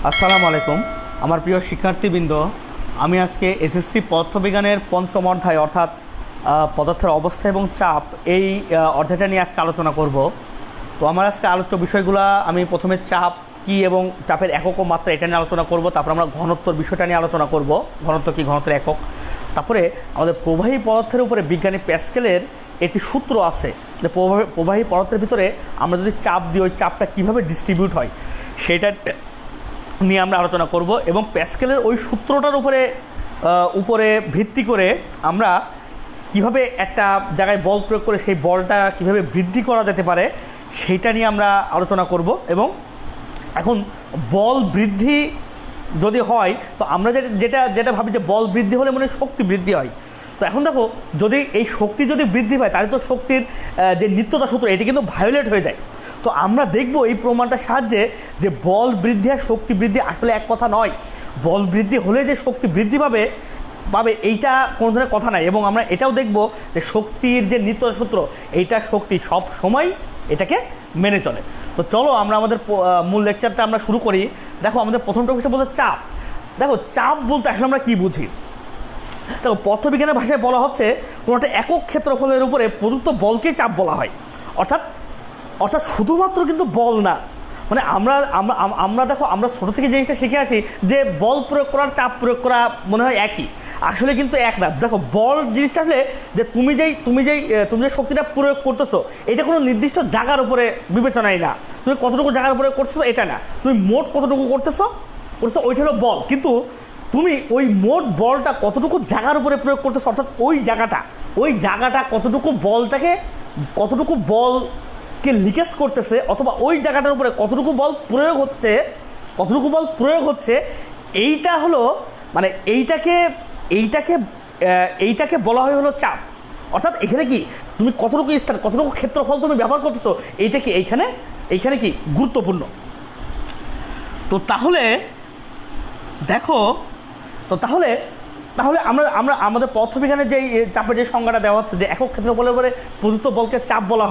আসসালামু আলাইকুম আমার প্রিয় শিক্ষার্থীবৃন্দ। আমি আজকে এসএসসি পদার্থবিজ্ঞানের পঞ্চম অধ্যায় অর্থাৎ পদার্থের অবস্থা এবং চাপ এই অধ্যায়টা নিয়ে আজকে আলোচনা করব। তো আমার আজকে আলোচ্য বিষয়গুলো আমি প্রথমে চাপ কি এবং চাপের একক ও মাত্রা এটা নিয়ে আলোচনা করব। তারপর আমরা ঘনত্বর বিষয়টা নিয়ে আলোচনা করব, ঘনত্ব কি, ঘনত্বের একক। তারপরে আমাদের প্রবাহী পদার্থের উপরে বিজ্ঞানী প্যাসকেলের একটি সূত্র আছে যে প্রবাহী পদার্থের ভিতরে আমরা যদি চাপ দিই ওই চাপটা কীভাবে ডিস্ট্রিবিউট হয় সেটা নিয়ে আমরা আলোচনা করব। এবং প্যাসকেলের ওই সূত্রটার উপরে ভিত্তি করে আমরা কিভাবে একটা জায়গায় বল প্রয়োগ করে সেই বলটা কিভাবে বৃদ্ধি করা যেতে পারে সেইটা নিয়ে আমরা আলোচনা করব। এবং এখন বল বৃদ্ধি যদি হয় তো আমরা যেটা ভাবি যে বল বৃদ্ধি হলে মনে শক্তি বৃদ্ধি হয়। তো এখন দেখো, যদি এই শক্তি যদি বৃদ্ধি পায় তাহলে তো শক্তির যে নিত্যতা সূত্র এটি কিন্তু ভায়োলেট হয়ে যায়। তো আমরা দেখব এই প্রমাণটার সাহায্যে যে বল বৃদ্ধি আর শক্তি বৃদ্ধি আসলে এক কথা নয়। বল বৃদ্ধি হলে যে শক্তি বৃদ্ধি পাবে এইটা কোনো ধরনের কথা নাই। এবং আমরা এটাও দেখব যে শক্তির যে নিত্যতা সূত্র এইটা শক্তি সব সময় এটাকে মেনে চলে। তো চলো আমরা আমাদের মূল লেকচারটা আমরা শুরু করি। দেখো, আমাদের প্রথম টপিকটা বলতে চাপ। দেখো, চাপ বলতে আসলে আমরা কী বুঝি? দেখো, পদার্থবিজ্ঞানের ভাষায় বলা হচ্ছে কোনো একটা একক ক্ষেত্রফলের উপরে প্রযুক্ত বলকে চাপ বলা হয়। অর্থাৎ শুধুমাত্র কিন্তু বল না, মানে আমরা দেখো, আমরা ছোটো থেকে জিনিসটা শিখে আসি যে বল প্রয়োগ করার চাপ প্রয়োগ করা মনে হয় একই, আসলে কিন্তু এক না। দেখো, বল জিনিসটা আসলে যে তুমি যে শক্তিটা প্রয়োগ করতেছো এটা কোনো নির্দিষ্ট জায়গার উপরে বিবেচনাই না। তুমি কতটুকু জায়গার উপরে করতেছো এটা না, তুমি মোট কতটুকু করতেছো ওইটা হলো বল। কিন্তু তুমি ওই মোট বলটা কতটুকু জায়গার উপরে প্রয়োগ করতেছো, অর্থাৎ ওই জায়গাটা কতটুকু বলকে লিকেজ করতেছে, অথবা ওই জায়গাটার উপরে কতটুকু বল প্রয়োগ হচ্ছে এইটা হলো, মানে এইটাকে বলা হয় হলো চাপ। অর্থাৎ এখানে কি তুমি কতটুকু স্থান, কতটুকু ক্ষেত্রফল তুমি ব্যবহার করতেছো এইটা কি এইখানে কি গুরুত্বপূর্ণ। তো তাহলে দেখো, তাহলে আমরা আমাদের পদার্থবিজ্ঞানে যে চাপের যে সংজ্ঞাটা দেওয়া হচ্ছে যে একক ক্ষেত্রফলের উপরে প্রযুক্ত বলকে চাপ বলা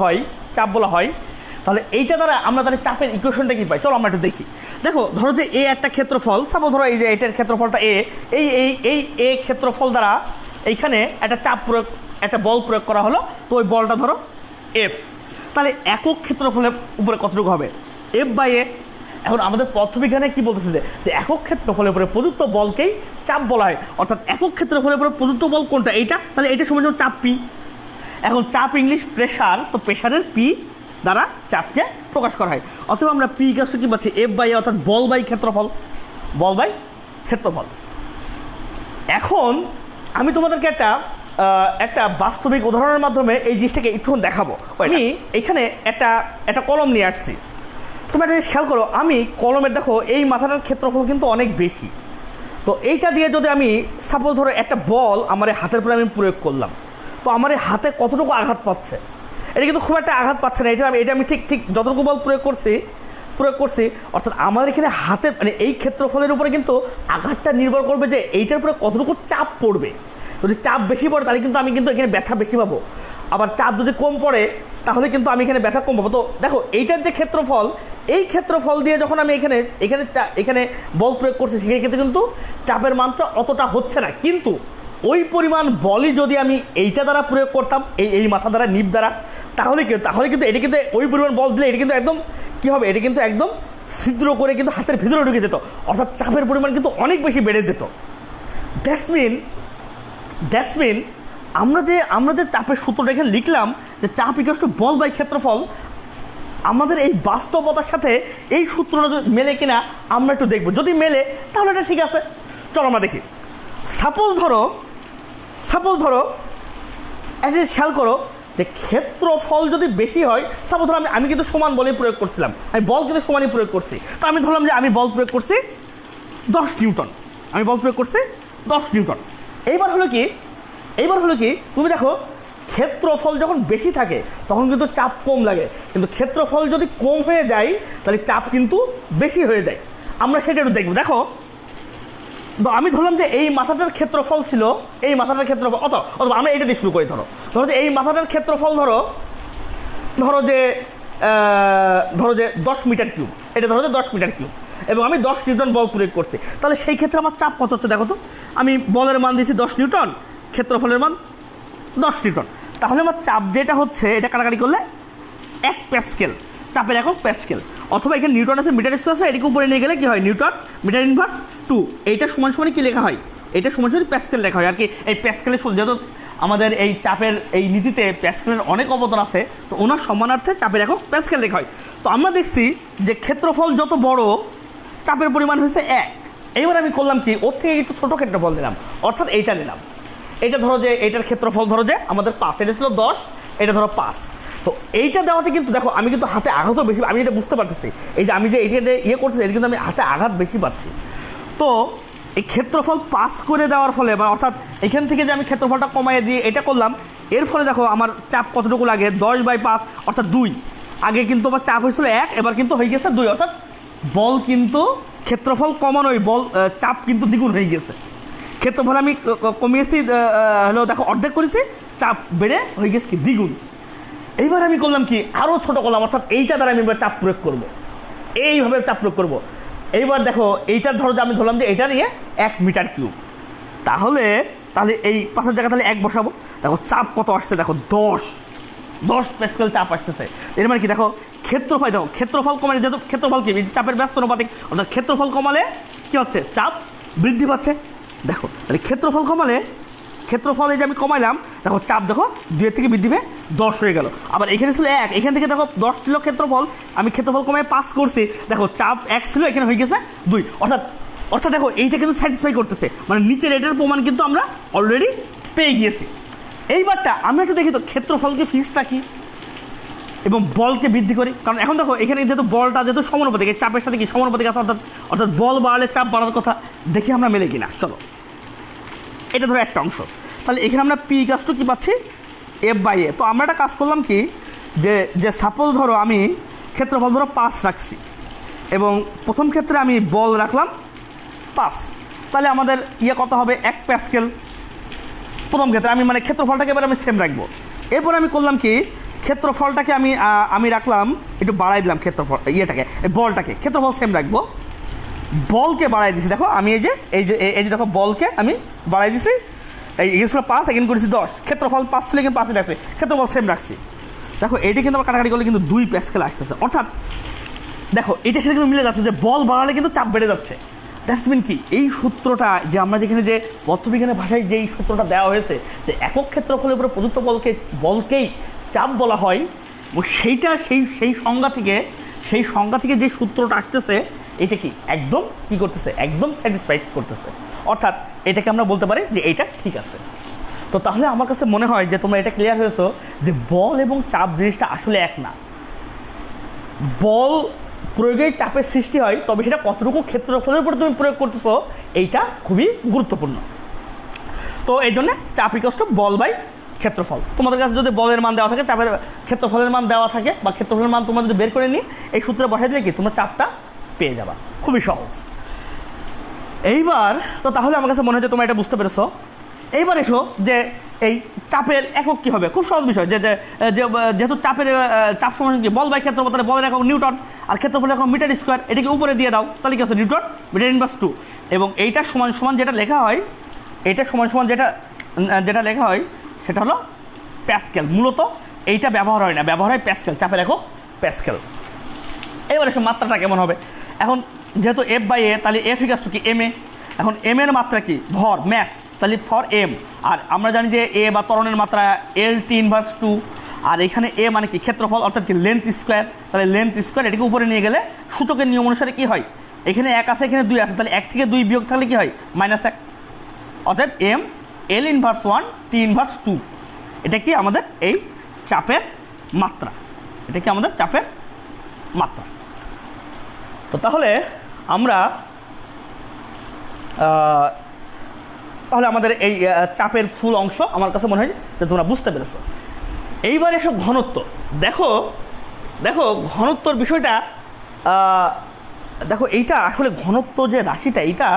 হয়, তাহলে এইটা দ্বারা আমরা তাহলে চাপের ইকুয়েশনটা কি পাই, চলো আমরা একটু দেখি। দেখো, ধরো যে এ একটা ক্ষেত্রফল, সাপোজ ধরো এই যে এটার ক্ষেত্রফলটা এই ক্ষেত্রফল দ্বারা এইখানে একটা বল প্রয়োগ করা হলো। তো ওই বলটা ধরো এফ, তাহলে একক ক্ষেত্রফলের উপরে কতটুকু হবে? এফ বাই এ। এখন আমাদের পদার্থবিজ্ঞানে কি বলতেছে যে একক ক্ষেত্রফলের উপরে প্রযুক্ত বলকেই চাপ বলা হয়। অর্থাৎ একক ক্ষেত্রফলের উপরে প্রযুক্ত বল কোনটা? এইটা, তাহলে এটা সমান চাপ পি। এখন চাপ ইংলিশ প্রেসার, তো প্রেসারের পি দ্বারা চাপকে প্রকাশ করা হয়। অথবা আমরা পি ইকুয়াল কি পাচ্ছি? এফ বাই, অর্থাৎ বল বাই ক্ষেত্রফল। এখন আমি তোমাদেরকে একটা বাস্তবিক উদাহরণের মাধ্যমে এই জিনিসটাকে একটুক্ষণ দেখাবো। আমি এখানে একটা কলম নিয়ে আসছি। তুমি একটা জিনিস খেয়াল করো, আমি কলমের দেখো এই মাথাটার ক্ষেত্রফল কিন্তু অনেক বেশি। তো এইটা দিয়ে যদি আমি সাপোজ ধরো একটা বল আমার হাতের উপরে আমি প্রয়োগ করলাম, তো আমার এই হাতে কতটুকু আঘাত পাচ্ছে? এটা কিন্তু খুব একটা আঘাত পাচ্ছে না। এটা আমি ঠিক যতটুকু বল প্রয়োগ করছি, অর্থাৎ আমাদের এখানে হাতের মানে এই ক্ষেত্রফলের উপরে কিন্তু আঘাতটা নির্ভর করবে যে এইটার উপরে কতটুকু চাপ পড়বে। যদি চাপ বেশি পড়ে তাহলে কিন্তু আমি কিন্তু এখানে ব্যথা বেশি পাবো, আবার চাপ যদি কম পড়ে তাহলে কিন্তু আমি এখানে ব্যথা কম পাবো। তো দেখো, এইটার যে ক্ষেত্রফল, এই ক্ষেত্রফল দিয়ে যখন আমি এখানে বল প্রয়োগ করছি সেখানে কিন্তু চাপের মানটা অতটা হচ্ছে না। কিন্তু ওই পরিমাণ বলই যদি আমি এইটা দ্বারা প্রয়োগ করতাম, এই মাথা দ্বারা, নিপ দ্বারা, তাহলে কিন্তু এটা কিন্তু ওই পরিমাণ বল দিলে এটা কিন্তু একদম কী হবে, এটা কিন্তু একদম ছিদ্র করে কিন্তু হাতের ভিতরে ঢুকে যেত। অর্থাৎ চাপের পরিমাণ কিন্তু অনেক বেশি বেড়ে যেত। দ্যাটস মিন আমরা যে চাপের সূত্রটা এখানে লিখলাম যে চাপ ইকুয়াল টু বল বাই ক্ষেত্রফল, আমাদের এই বাস্তবতার সাথে এই সূত্রটা মেলে কিনা আমরা একটু দেখব। যদি মেলে তাহলে এটা ঠিক আছে। চলো আমরা দেখি। সাপোজ ধরো একটা খেয়াল করো যে ক্ষেত্রফল যদি বেশি হয়, সাপোজ ধরো আমি কিন্তু সমান বলই প্রয়োগ করছিলাম, আমি বল কিন্তু সমানই প্রয়োগ করছি। তো আমি ধরলাম যে আমি বল প্রয়োগ করছি 10 নিউটন, এইবার হলো কি তুমি দেখো, ক্ষেত্রফল যখন বেশি থাকে তখন কিন্তু চাপ কম লাগে, কিন্তু ক্ষেত্রফল যদি কম হয়ে যায় তাহলে চাপ কিন্তু বেশি হয়ে যায়। আমরা সেটা একটু দেখবো। দেখো, তো আমি ধরলাম যে এই মাথাটার ক্ষেত্রফল ছিল, অথবা আমরা এটা দিয়ে শুরু করি। ধরো যে এই মাথাটার ক্ষেত্রফল ধরো যে 10 মিটার কিউব, এটা ধরো যে 10 মিটার কিউব। এবং আমি 10 নিউটন বল প্রয়োগ করছি, তাহলে সেই ক্ষেত্রে আমার চাপ কত হচ্ছে দেখো তো। আমি বলের মান দিয়েছি 10 নিউটন, ক্ষেত্রফলের মান 10 নিউটন, তাহলে আমার চাপ যেটা হচ্ছে এটা কাটাকাটি করলে 1 প্যাসকেল, চাপের একক প্যাসকেল। অথবা এখানে নিউটন আছে, মিটার স্কয়ার আছে, এটাকে উপরে নিয়ে গেলে কি হয়, নিউটন মিটার ইনভার্স 2। এইটা সমান সমান কি লেখা হয়, এটা সমান সমান প্যাসকেল লেখা হয় আর কি। এই প্যাসকেলের যেহেতু আমাদের এই চাপের এই নীতিতে প্যাসকেলের অনেক অবদান আছে, তো ওনার সম্মানার্থে চাপের একক প্যাসকেল লেখা হয়। তো আমরা দেখছি যে ক্ষেত্রফল যত বড় চাপের পরিমাণ হয়েছে 1। এইবার আমি করলাম কি, ওর থেকে একটু ছোটো ক্ষেত্রফল নিলাম, অর্থাৎ এইটা নিলাম। এটা ধরো যে এইটার ক্ষেত্রফল ধরো যে আমাদের 5, এটা ছিল 10, এটা ধরো 5। তো এইটা দেওয়াতে কিন্তু দেখো আমি কিন্তু হাতে আঘাতও বেশি, আমি এটা বুঝতে পারতেছি, এই যে আমি যে এইটা ইয়ে করতেছি এটা কিন্তু আমি হাতে আঘাত বেশি পাচ্ছি। তো এই ক্ষেত্রফল পাস করে দেওয়ার ফলে বা অর্থাৎ এখান থেকে যে আমি ক্ষেত্রফলটা কমাইয়ে দিয়ে এটা করলাম, এর ফলে দেখো আমার চাপ কতটুকু লাগে, 10/5 অর্থাৎ 2। আগে কিন্তু আমার চাপ হয়েছিল 1, এবার কিন্তু হয়ে গেছে 2, অর্থাৎ বল কিন্তু ক্ষেত্রফল কমানোই বল চাপ কিন্তু দ্বিগুণ হয়ে গেছে। ক্ষেত্রফল আমি কমিয়েছি হলো দেখো অর্ধেক করেছি, চাপ বেড়ে হয়ে গেছে কি দ্বিগুণ। এইবার আমি করলাম কি, আরও ছোটো করলাম, অর্থাৎ এইটা দ্বারা আমি এবার চাপ প্রয়োগ করবো, এইভাবে চাপ প্রয়োগ করবো। এইবার দেখো এইটার ধরো যে আমি ধরলাম যে এটা নিয়ে 1 মিটার কিউব, তাহলে এই 5-এর জায়গায় তাহলে 1 বসাবো। দেখো চাপ কত আসছে, দেখো 10 প্যাসকেল চাপ আসতেছে। এর মানে কি দেখো ক্ষেত্রফল, দেখো ক্ষেত্রফল কমালে, যেহেতু ক্ষেত্রফল কি চাপের ব্যস্ত অনুপাতিক, অর্থাৎ ক্ষেত্রফল কমালে কি হচ্ছে, চাপ বৃদ্ধি পাচ্ছে। দেখো তাহলে ক্ষেত্রফল কমালে, ক্ষেত্রফল এই যে আমি কমাইলাম, দেখো চাপ দেখো 2 থেকে বৃদ্ধি পেয়ে 10 হয়ে গেল। আবার এখানে ছিল 1, এখান থেকে দেখো 10 ছিল ক্ষেত্রফল, আমি ক্ষেত্রফল কমায় 5 করছি, দেখো চাপ 1 ছিল, এখানে হয়ে গেছে 2। অর্থাৎ দেখো এইটা কিন্তু স্যাটিসফাই করতেছে, মানে নিচের এটার প্রমাণ কিন্তু আমরা অলরেডি পেয়ে গিয়েছি। এইবারটা আমরা একটু দেখি তো ক্ষেত্রফলকে ফিক্সড রাখি এবং বলকে বৃদ্ধি করি, কারণ এখন দেখো এখানে যেহেতু বলটা যেহেতু সমানুপাতিক, চাপের সাথে কি সমানুপাতিক আছে, অর্থাৎ বল বাড়ালে চাপ বাড়ার কথা, দেখি আমরা মেলে কিনা। চলো এটা ধরো একটা অংশ, তাহলে এখানে আমরা পি ইকুয়াল টু কি পাচ্ছি, F/A। তো আমরা একটা কাজ করলাম কি, যে সাপোজ ধরো আমি ক্ষেত্রফল ধরো 5 রাখছি এবং প্রথম ক্ষেত্রে আমি বল রাখলাম 5, তাহলে আমাদের ইয়ে কত হবে, 1 প্যাসকেল প্রথম ক্ষেত্রে। আমি মানে ক্ষেত্রফলটাকে এবার আমি সেম রাখবো। এরপর আমি করলাম কি, ক্ষেত্রফলটাকে আমি রাখলাম একটু বাড়াই দিলাম, ক্ষেত্রফল ইয়েটাকে বলটাকে ক্ষেত্রফল সেম রাখবো, বলকে বাড়াই দিছি। দেখো আমি এই যে দেখো বলকে আমি বাড়াই দিছি, এই ছিল 5, এখানে করেছি 10, ক্ষেত্রফল 5 ছিল, এখানে 5 রাখছি, ক্ষেত্রফল সেম রাখছি। দেখো এটি কিন্তু আমার কাটাকাটি করলে কিন্তু 2 প্যাসকেল আসতেছে, অর্থাৎ দেখো এটার সাথে কিন্তু মিলে যাচ্ছে যে বল বাড়ালে কিন্তু চাপ বেড়ে যাচ্ছে। দ্যাটস মিন কি, এই সূত্রটা যে আমরা যেখানে যে পদার্থবিজ্ঞানের ভাষায় যে এই সূত্রটা দেওয়া হয়েছে যে একক ক্ষেত্রফলের উপরে প্রযুক্ত বলকেই চাপ বলা হয়, ও সেইটা সেই সংজ্ঞা থেকে যে সূত্রটা আসতেছে, এটা কি একদম কি করতেছে, একদম স্যাটিসফাইড করতেছে। অর্থাৎ এটাকে আমরা বলতে পারি যে এইটা ঠিক আছে। তো তাহলে আমার কাছে মনে হয় যে তোমরা এটা ক্লিয়ার হয়েছো যে বল এবং চাপ জিনিসটা আসলে এক না। বল প্রয়োগেই চাপের সৃষ্টি হয়, তবে সেটা কতটুকু ক্ষেত্রফলের উপরে তুমি প্রয়োগ করতেছো এইটা খুবই গুরুত্বপূর্ণ। তো এই জন্য চাপ ইকুয়াল টু বল বাই ক্ষেত্রফল। তোমাদের কাছে যদি বলের মান দেওয়া থাকে, চাপের ক্ষেত্রফলের মান দেওয়া থাকে, বা ক্ষেত্রফলের মান তোমরা যদি বের করে নিই এই সূত্রে বসাই দিয়ে কি তোমরা চাপটা পেয়ে যাবা, খুবই সহজ। এইবার তো তাহলে আমার কাছে মনে হয় যে তোমরা এটা বুঝতে পেরেছো। এইবার এসো যে এই চাপের একক কী হবে, খুব সহজ বিষয়। যেহেতু চাপ সমান কি বল বাই ক্ষেত্রফল, তাহলে বলের একক নিউটন আর ক্ষেত্রফলের একক মিটার স্কোয়ার, এটাকে উপরে দিয়ে দাও, তাহলে কি হচ্ছে নিউটন মিটার ইনভার্স 2। এবং এইটা সমান সমান যেটা লেখা হয়, এটা সমান সমান যেটা লেখা হয় সেটা হলো প্যাসকেল। মূলত এইটা ব্যবহার হয় না, ব্যবহার হয় প্যাসকেল, চাপের একক প্যাসকেল। এবার এসে মাত্রাটা কেমন হবে, এখন যেহেতু F/A, তাহলে F ইকুয়াল টু কি MA। এখন M এর মাত্রা কি ভর, ম্যাস, তাহলে ফর M। আর আমরা জানি যে A বা ত্বরণের মাত্রা LT ইনভার্স 2, আর এখানে A মানে কি ক্ষেত্রফল, অর্থাৎ কি লেন্থ স্কোয়ার, তাহলে লেন্থ স্কোয়ার এটাকে উপরে নিয়ে গেলে সূচকের নিয়ম অনুসারে কি হয়, এখানে 1 আছে, এখানে 2 আছে, তাহলে 1 থেকে 2 বিয়োগ থাকলে কি হয় -1, অর্থাৎ M L inverse 1 T inverse 2। এটা কি আমাদের এই চাপের মাত্রা, এটা কি আমাদের চাপের মাত্রা। তো তাহলে আমরা আমাদের এই চাপের ফুল অংশ আমার কাছে মনে হয় যে তোমরা বুঝতে পেরেছো। এইবার এসব ঘনত্ব দেখো ঘনত্বর বিষয়টা দেখো, এইটা আসলে ঘনত্ব যে রাশিটা, এইটা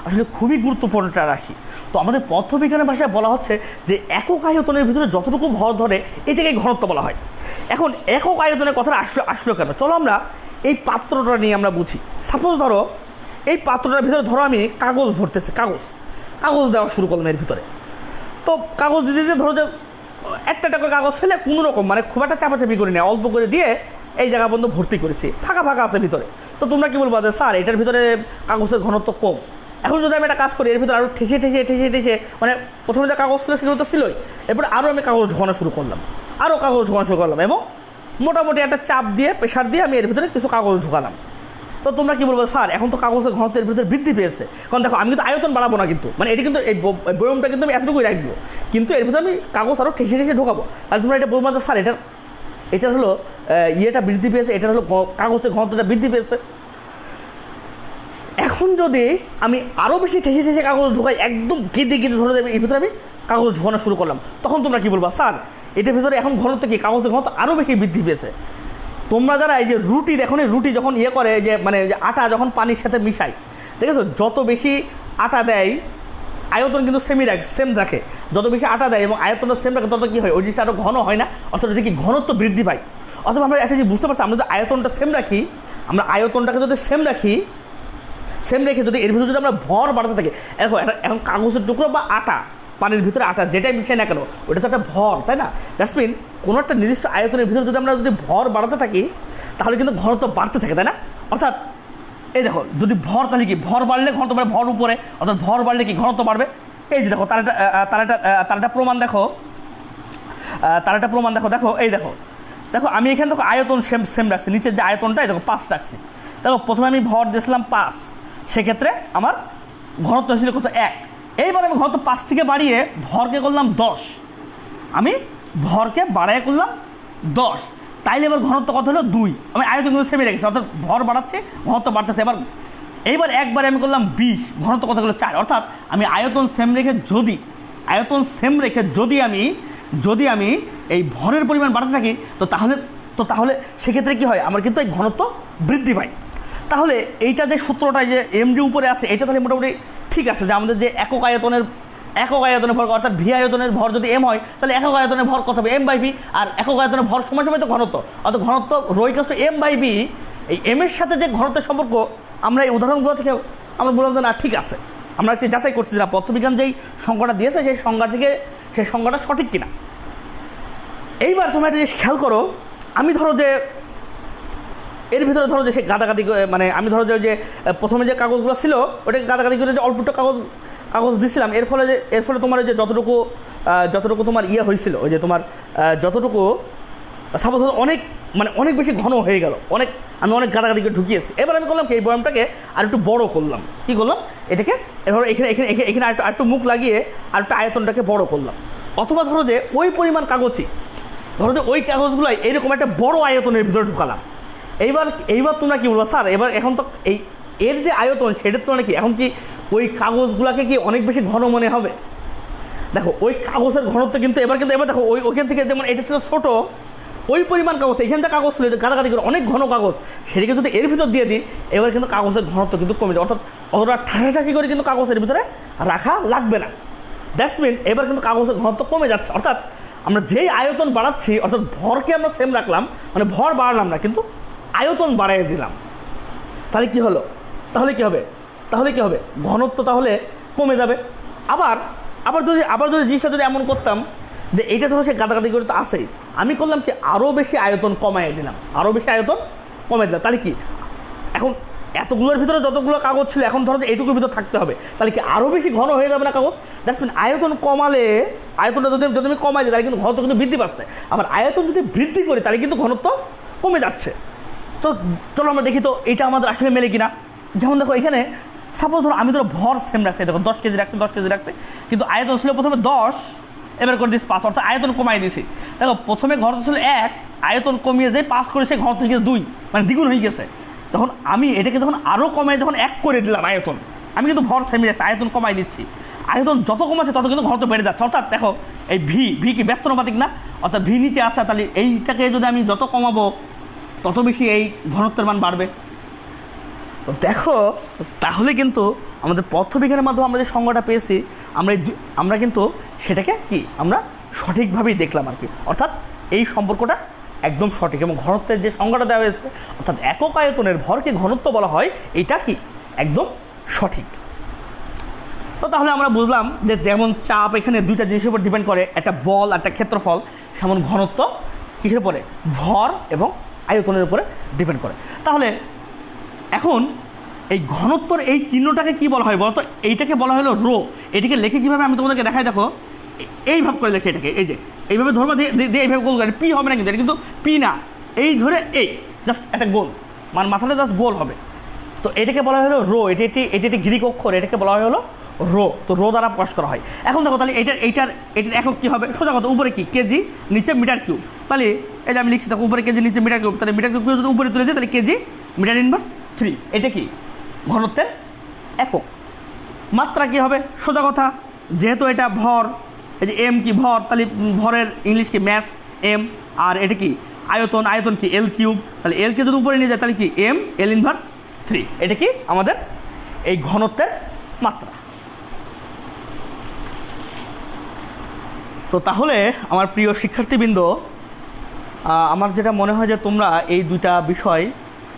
আসলে খুবই গুরুত্বপূর্ণ একটা রাশি। তো আমাদের পদার্থবিজ্ঞানের ভাষায় বলা হচ্ছে যে একক আয়তনের ভিতরে যতটুকু ভর ধরে এটাকে ঘনত্ব বলা হয়। এখন একক আয়তনের কথাটা আসলো কেন, চলো আমরা এই পাত্রটা নিয়ে আমরা বুঝি। সাপোজ ধরো এই পাত্রটার ভিতরে ধরো আমি কাগজ ভরতেছি, কাগজ দেওয়া শুরু করলাম এর ভিতরে। তো কাগজ দিতে দিতে ধরো যে একটা একটা করে কাগজ ফেলে কোনো রকম মানে খুব একটা চাপাচাপি করি না, অল্প করে দিয়ে এই জায়গা পর্যন্ত ভর্তি করেছি, ফাঁকা ফাঁকা আছে ভিতরে। তো তোমরা কি বলবো যে স্যার এটার ভিতরে কাগজের ঘনত্ব কম। এখন যদি আমি একটা কাজ করি এর ভিতরে আরও ঠেসে মানে প্রথমে যে কাগজ ছিল সেগুলো তো ছিলই, এরপরে আরও আমি কাগজ ঢোকানো শুরু করলাম, এবং মোটামুটি একটা চাপ দিয়ে প্রেশার দিয়ে আমি এর ভিতরে কিছু কাগজ ঢোকালাম। তো তোমরা কি বলবো স্যার এখন তো কাগজের ঘনত্ব এর ভিতরে বৃদ্ধি পেয়েছে। কারণ দেখো আমি কিন্তু আয়তন বাড়াবো না, কিন্তু মানে এটি কিন্তু এই বয়মটা কিন্তু আমি এতটুকুই রাখবো, কিন্তু এর ভিতরে আমি কাগজ আরও ঠেসে ঢোকাবো। তাহলে তোমরা এটা বলবো যে স্যার এটার হলো ইয়েটা বৃদ্ধি পেয়েছে, এটার হলো কাগজের ঘনত্বটা বৃদ্ধি পেয়েছে। এখন যদি আমি আরও বেশি ঠেসে কাগজ ঢোকাই, একদম কেঁদে ধরে দেবে এর ভিতরে আমি কাগজ ঢোকানো শুরু করলাম, তখন তোমরা কি বলবা স্যার এটার ভিতরে এখন ঘনত্ব কি কাগজের ঘনত্ব আরও বেশি বৃদ্ধি পেয়েছে। তোমরা যারা এই যে রুটি দেখো, রুটি যখন ইয়ে করে যে মানে আটা যখন পানির সাথে মিশায়, দেখেছো যত বেশি আটা দেয় আয়তন কিন্তু সেম রাখে, যত বেশি আটা দেয় এবং আয়তনটা সেম রাখে তত কী হয় ওই জিনিসটা আরও ঘন হয় না, অর্থাৎ এটা কি ঘনত্ব বৃদ্ধি পায়। অথবা আমরা একটা জিনিস বুঝতে পারছি, আমরা যদি আয়তনটা সেম রাখি, আমরা আয়তনটাকে যদি সেম রেখে যদি এর ভিতরে যদি আমরা ভর বাড়াতে থাকি, এখন কাগজের টুকরো বা আটা, পানির ভিতরে আটা যেটাই মিশাই না কেন ওটা তো একটা ভর, তাই না? দ্যাটস মিন কোনো একটা নির্দিষ্ট আয়তনের ভিতরে যদি আমরা ভর বাড়াতে থাকি তাহলে কিন্তু ঘনত্ব বাড়তে থাকে, তাই না? অর্থাৎ এই দেখো যদি ভর, তাহলে কি ভর বাড়লে ঘনত্ব বাড়বে, ভর উপরে, অর্থাৎ ভর বাড়লে কি ঘনত্ব বাড়বে। এই যে দেখো তার একটা প্রমাণ দেখো, এই দেখো আমি এখানে দেখো আয়তন সেম রাখছি, নিচের যে আয়তনটা দেখো 5 রাখছি। দেখো প্রথমে আমি ভর দিয়েছিলাম 5, সেক্ষেত্রে আমার ঘনত্ব হয়েছিল কত 1। এইবার আমি ঘনত্ব 5 থেকে বাড়িয়ে ভরকে করলাম 10, আমি ভরকে বাড়াই করলাম 10, তাইলে এবার ঘনত্ব কত হলো 2। আমি আয়তন কিন্তু সেমই রেখেছি, অর্থাৎ ভর বাড়াচ্ছে ঘনত্ব বাড়তেছে। এইবার একবারে আমি করলাম 20, ঘনত্ব কত হলো 4। অর্থাৎ আমি আয়তন সেম রেখে যদি আমি এই ভরের পরিমাণ বাড়াতে থাকি তো তাহলে সেক্ষেত্রে কী হয়, আমার কিন্তু এই ঘনত্ব বৃদ্ধি পায়। তাহলে এইটা যে সূত্রটা যে এমডি উপরে আছে এটা তাহলে মোটামুটি ঠিক আছে, যে আমাদের যে একক আয়তনের ভর অর্থাৎ ভি আয়তনের ভর যদি এম হয় তাহলে একক আয়তনের ভর কত হবে m/v, আর একক আয়তনের ভর সময় তো ঘনত্ব, অর্থাৎ ঘনত্ব ρ = m/v। এই এম এর সাথে যে ঘনত্বের সম্পর্ক আমরা এই উদাহরণগুলো থেকে আমরা বললাম যে না ঠিক আছে, আমরা একটি যাচাই করছি না পদার্থবিজ্ঞান যেই সংজ্ঞাটা দিয়েছে সেই সংজ্ঞাটা সঠিক কিনা। এইবার তোমরা একটা জিনিস খেয়াল করো, আমি ধরো যে এর ভিতরে ধরো যে সে গাদাগাদি মানে আমি ধরো যে প্রথমে যে কাগজগুলো ছিল ওটাকে গাদাগাদি করে যে অল্পটা কাগজ দিছিলাম, এর ফলে তোমার যে যতটুকু তোমার ইয়ে হয়েছিল, ওই যে তোমার যতটুকু সাপোজ অনেক বেশি ঘন হয়ে গেল, আমি অনেক গাদাগাদি করে ঢুকিয়েছি। এবার আমি করলাম কি এই বয়ামটাকে আর একটু বড় করলাম, কী করলাম এটাকে ধরো এখানে আর একটু মুখ লাগিয়ে আর একটু আয়তনটাকে বড় করলাম। অথবা ধরো যে ওই পরিমাণ কাগজই ধরো যে ওই কাগজগুলো এইরকম একটা বড় আয়তনের ভিতরে ঢুকালাম। এইবার তোমরা কি বলবো স্যার এখন তো এর যে আয়তন সেটার তুলনায় কি এখন কি ওই কাগজগুলোকে কি অনেক বেশি ঘন মনে হবে? দেখো ওই কাগজের ঘনত্ব কিন্তু এবার দেখো ওইখান থেকে যেমন এটা ছিল ছোটো, ওই পরিমাণ কাগজ এখানে যে কাগজ ছিল গাদাগাদি করে অনেক ঘন কাগজ, সেটাকে যদি এর ভিতর দিয়ে দিই এবার কিন্তু কাগজের ঘনত্ব কিন্তু কমে যায়, অর্থাৎ অতটা ঠাসাঠাসি করে কিন্তু কাগজের ভিতরে রাখা লাগবে না। দ্যাটস মিন এবার কিন্তু কাগজের ঘনত্ব কমে যাচ্ছে, অর্থাৎ আমরা যেই আয়তন বাড়াচ্ছি অর্থাৎ ভরকে আমরা সেম রাখলাম, মানে ভর বাড়ালাম না কিন্তু আয়তন বাড়াই দিলাম, তাহলে কি হবে ঘনত্ব তাহলে কমে যাবে। আবার যদি জিনিসটা যদি এমন করতাম যে এইটা ধরো সে গাদাগাদি করে তো আসেই, আমি করলাম কি আরও বেশি আয়তন কমাই দিলাম, তাহলে কি এখন এতগুলোর ভিতরে যতগুলো কাগজ ছিল এখন ধরো যে এইটুকুর ভিতরে থাকতে হবে, তাহলে কি আরও বেশি ঘন হয়ে যাবে না কাগজ? দ্যাটস মিন আয়তনটা যদি আমি কমাই দিই তাহলে কিন্তু ঘনত্ব কিন্তু বৃদ্ধি পাচ্ছে, আবার আয়তন যদি বৃদ্ধি করি তাহলে কিন্তু ঘনত্ব কমে যাচ্ছে। তো চলো আমরা দেখি তো এটা আমাদের আসলে মেলে কিনা। যেমন দেখো এখানে সাপোজ ধরো আমি ভর সেম রাখছি, দেখো 10 কেজি রাখছে, কিন্তু আয়তন ছিল প্রথমে 10, এবার করে দিচ্ছি 5, অর্থাৎ আয়তন কমাই দিছি। দেখো প্রথমে ঘনত্ব ছিল 1, আয়তন কমিয়ে যে 5 করে সে ঘনত্ব হয়ে গেছে 2, মানে দ্বিগুণ হয়ে গেছে। তখন আমি এটাকে যখন আরও কমাই যখন 1 করে দিলাম আয়তন, আমি কিন্তু ভর সেম রাখছি, আয়তন কমাই দিচ্ছি, আয়তন যত কমাচ্ছে তত কিন্তু ঘনত্ব বেড়ে যাচ্ছে। অর্থাৎ দেখো এই ভি কি ব্যস্তানুপাতিক না, অর্থাৎ ভি নিচে আসছে, তাহলে এইটাকে যদি আমি যত কমাবো তত বেশি এই ঘনত্বের মান বাড়বে। তো দেখো তাহলে কিন্তু আমাদের পদার্থবিজ্ঞানের মাধ্যমে আমরা যে সংজ্ঞাটা পেয়েছি আমরা কিন্তু সেটাকে আমরা সঠিকভাবেই দেখলাম আর কি, অর্থাৎ এই সম্পর্কটা একদম সঠিক। এবং ঘনত্বের যে সংজ্ঞাটা দেওয়া হয়েছে অর্থাৎ একক আয়তনের ভরকে ঘনত্ব বলা হয়, এটা একদম সঠিক। তো তাহলে আমরা বুঝলাম যে যেমন চাপ এখানে দুইটা জিনিসের উপর ডিপেন্ড করে, একটা বল একটা ক্ষেত্রফল, সেমন ঘনত্ব কিসের উপরে, ভর এবং আয়তনের উপরে ডিপেন্ড করে। তাহলে এখন এই ঘনত্বর এই চিহ্নটাকে কি বলা হয় বলতো? এইটাকে বলা হলো রো। এটাকে লেখে কীভাবে আমি তোমাদেরকে দেখাই, দেখো এইভাবে করে লেখে এটাকে, এই যে এইভাবে ধরবা দিয়ে এইভাবে গোল করে, পি হবে না কিন্তু, এটা কিন্তু পি না, এই ধরে এই জাস্ট একটা গোল, মানে মাথাটা জাস্ট গোল হবে। তো এটাকে বলা হলো রো। এটি একটি গ্রিক অক্ষর, এটাকে বলা হলো রো। তো রো দ্বারা প্রকাশ করা হয়। এখন দেখো তাহলে এটার একক কী হবে? সোজা কথা, উপরে কি কেজি, নিচে মিটার কিউব। তাহলে এই যে আমি লিখছি দেখো, উপরে কেজি নিচে মিটার কিউব, তাহলে মিটার কিউব যদি উপরে তুলে দিই তাহলে কেজি মিটার ইনভার্স 3। এটা কি ঘনত্বের একক। মাত্রা কি হবে? সোজা কথা, যেহেতু এটা ভর, এই যে এম কি ভর, তাহলে ভরের ইংলিশ কি ম্যাস এম, আর এটা কি আয়তন, আয়তন কি এল কিউব, তাহলে এল কে যদি উপরে নিয়ে যায় তাহলে কি এম এল ইনভার্স 3। এটা কি আমাদের এই ঘনত্বের মাত্রা। তো তাহলে আমার প্রিয় শিক্ষার্থীবৃন্দ, আমার যেটা মনে হয় যে তোমরা এই দুইটা বিষয়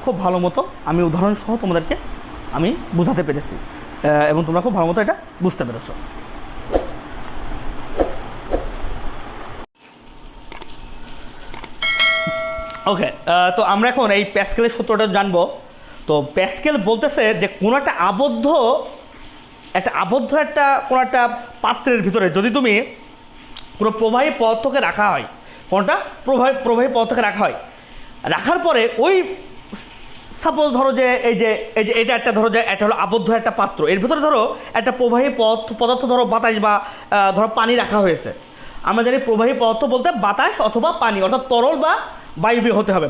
খুব ভালো মতো আমি উদাহরণ সহ তোমাদেরকে আমি বোঝাতে পেরেছি এবং তোমরা খুব ভালো মতো এটা বুঝতে পেরেছো। ওকে, তো আমরা এখন এই প্যাসকেলের সূত্রটা জানবো। তো প্যাসকেল বলতেছে যে কোনো একটা আবদ্ধ কোনো একটা পাত্রের ভিতরে যদি তুমি কোনো প্রবাহী পদার্থকে রাখা হয়, কোনটা প্রবাহী পদার্থকে রাখা হয়, রাখার পরে ওই সাপোজ ধরো যে এই যে এটা একটা ধরো যে এটা হলো আবদ্ধ একটা পাত্র, এর ভিতরে ধরো একটা প্রবাহী পদার্থ ধরো বাতাস বা ধরো পানি রাখা হয়েছে। আমরা জানি প্রবাহী পদার্থ বলতে বাতাস অথবা পানি, অর্থাৎ তরল বা বায়বীয় হতে হবে,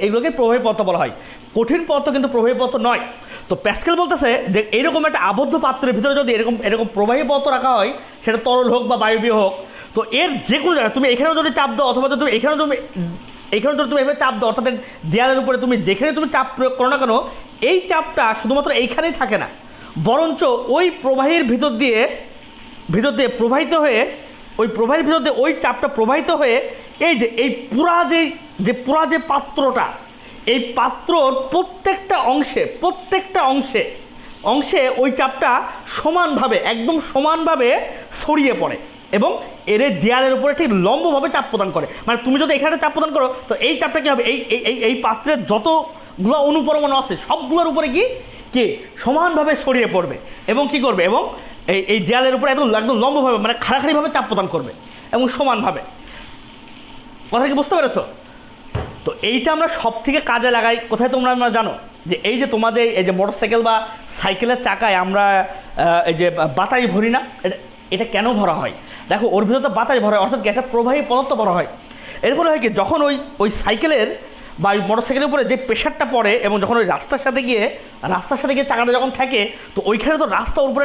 এইগুলোকে প্রবাহী পদার্থ বলা হয়। কঠিন পদার্থ কিন্তু প্রবাহী পদার্থ নয়। তো প্যাসকেল বলতেছে যে এইরকম একটা আবদ্ধ পাত্রের ভিতরে যদি এরকম প্রবাহী পদার্থ রাখা হয়, সেটা তরল হোক বা বায়বীয় হোক, তো এর যে কোনো জায়গায় তুমি এখানেও যদি চাপ দাও অথবা তুমি এখানে যদি তুমি এভাবে চাপ দাও, অর্থাৎ দেয়ালের উপরে তুমি যেখানে তুমি চাপ প্রয়োগ করো না কেন, এই চাপটা শুধুমাত্র এইখানেই থাকে না, বরঞ্চ ওই প্রবাহীর ভিতর দিয়ে প্রবাহিত হয়ে, ওই প্রবাহীর ভিতর দিয়ে ওই চাপটা প্রবাহিত হয়ে এই যে এই পুরা যে পাত্রটা, এই পাত্রর প্রত্যেকটা অংশে ওই চাপটা সমানভাবে, একদম সমানভাবে ছড়িয়ে পড়ে এবং এর দেয়ালের উপরে ঠিক লম্বভাবে চাপ প্রদান করে। মানে তুমি যদি এখানে চাপ প্রদান করো, তো এই চাপটা কী হবে, এই পাত্রের যতগুলো অনুপরমাণু আছে সবগুলোর উপরে কি সমানভাবে ছড়িয়ে পড়বে এবং কি করবে, এবং এই দেয়ালের উপরে একদম লম্বভাবে, মানে খাড়াখাড়িভাবে চাপ প্রদান করবে এবং সমানভাবে। কথা কি বুঝতে পেরেছো? তো এইটা আমরা সব থেকে কাজে লাগাই কোথায় তোমরা জানো? যে এই যে তোমাদের এই যে মোটরসাইকেল বা সাইকেলের চাকায় আমরা এই যে বাতাস ভরি না, এটা কেন ভরা হয়? দেখো ওর ভিতরে তো বাতাস ভরা হয়, অর্থাৎ একটা প্রবাহী পদার্থ ভরা হয়। এর ফলে হয় কি, যখন ওই সাইকেলের বা ওই মোটরসাইকেলের উপরে যে প্রেশারটা পড়ে এবং যখন ওই রাস্তার সাথে গিয়ে চাকাটা যখন থাকে, তো ওইখানে তো রাস্তার উপরে